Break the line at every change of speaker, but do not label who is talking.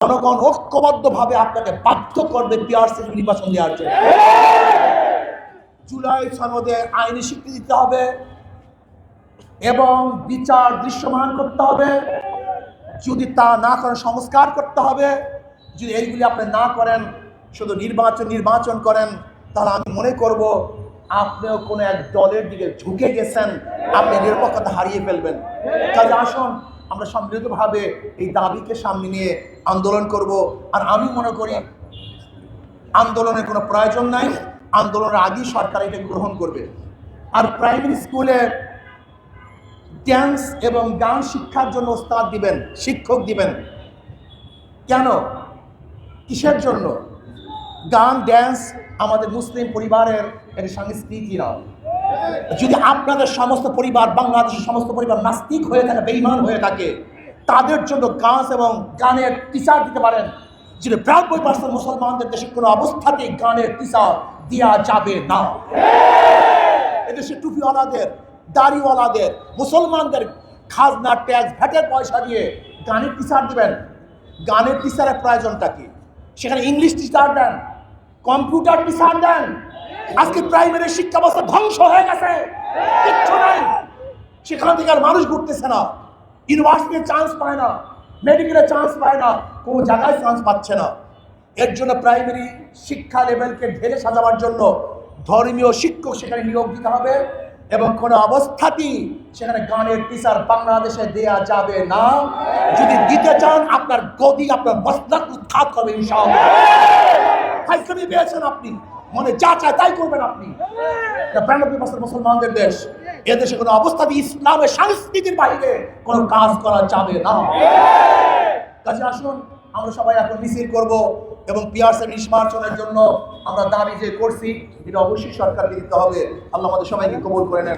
জনগণ ঐক্যবদ্ধভাবে আপনাকে বাধ্য করবে পিআরসি নির্বাচন দেওয়ার জন্য। জুলাই সনদে আইনি স্বীকৃতি দিতে হবে এবং বিচার দৃশ্যমান করতে হবে। যদি তা না করেন সংস্কার করতে হবে। যদি এইগুলি আপনি না করেন, শুধু নির্বাচন করেন, তাহলে আমি মনে করব আপনিও কোনো এক দলের দিকে ঝুঁকে গেছেন, আপনি নিরপেক্ষতা হারিয়ে ফেলবেন। কাজে আসুন আমরা সম্মিলিতভাবে এই দাবিকে সামনে নিয়ে আন্দোলন করব। আর আমি মনে করি আন্দোলনের কোনো প্রয়োজন নাই, আন্দোলনের আগেই সরকার এটা গ্রহণ করবে। আর প্রাইমারি স্কুলে ড্যান্স এবং গান শিক্ষার জন্য ওস্তাদ দিবেন, শিক্ষক দিবেন। কেন, কিসের জন্য? গান ড্যান্স আমাদের মুসলিম পরিবারের একটি সংস্কৃতি না। যদি আপনাদের সমস্ত পরিবার, বাংলাদেশের সমস্ত পরিবার নাস্তিক হয়ে থাকে, বেঈমান হয়ে থাকে, তাদের জন্য গান এবং গানের টিচার দিতে পারেন। যদি 92% মুসলমানদের দেশে কোনো অবস্থাতেই গানের টিচার দেওয়া যাবে না। এদেশে টুপিওয়ালাদের, দাড়িওয়ালাদের, মুসলমানদের খাজনা, ট্যাক্স, ভ্যাটের পয়সা দিয়ে গানের টিচার দিবেন। গানের টিচারের প্রয়োজনটা কি? সেখানে ইংলিশ টিচার দেন, কম্পিউটার টিচার দেন। আজকে প্রাইমারি শিক্ষা ব্যবস্থা ধ্বংস হয়ে গেছে, কিচ্ছু নাই। সেখান থেকে আর মানুষ ঘুরতেছে না, ইউনিভার্সিটিতে চান্স পায় না, মেডিকেলে চান্স পায় না, কোনো জায়গায় চান্স পাচ্ছে না। এর জন্য প্রাইমারি শিক্ষা লেভেলকে ঢেলে সাজাবার জন্য ধর্মীয় শিক্ষক সেখানে নিয়োগ দিতে হবে এবং কোনো অবস্থাতেই সেখানে গানের টিচার বাংলাদেশে দেয়া যাবে না। যদি দিতে চান আপনার গদি, আপনার মসলাক উৎখাত করবে ইনশাআল্লাহ। হাইকমি পেয়েছেন আপনি, মনে যা চায় তাই করবেন আপনি। 92% মুসলমানদের দেশ, এদেশে কোনো অবস্থাতেই ইসলামের সংস্কৃতির বাইরে কোনো কাজ করা যাবে না। কাজে আসুন আমরা সবাই এখন মিছিল করব এবং পিআরসি নির্বাচনের জন্য আমরা দাবি যে করছি এটা অবশ্যই সরকারকে দিতে হবে। আল্লাহ আমাদের সবাইকে কবুল করে নেন।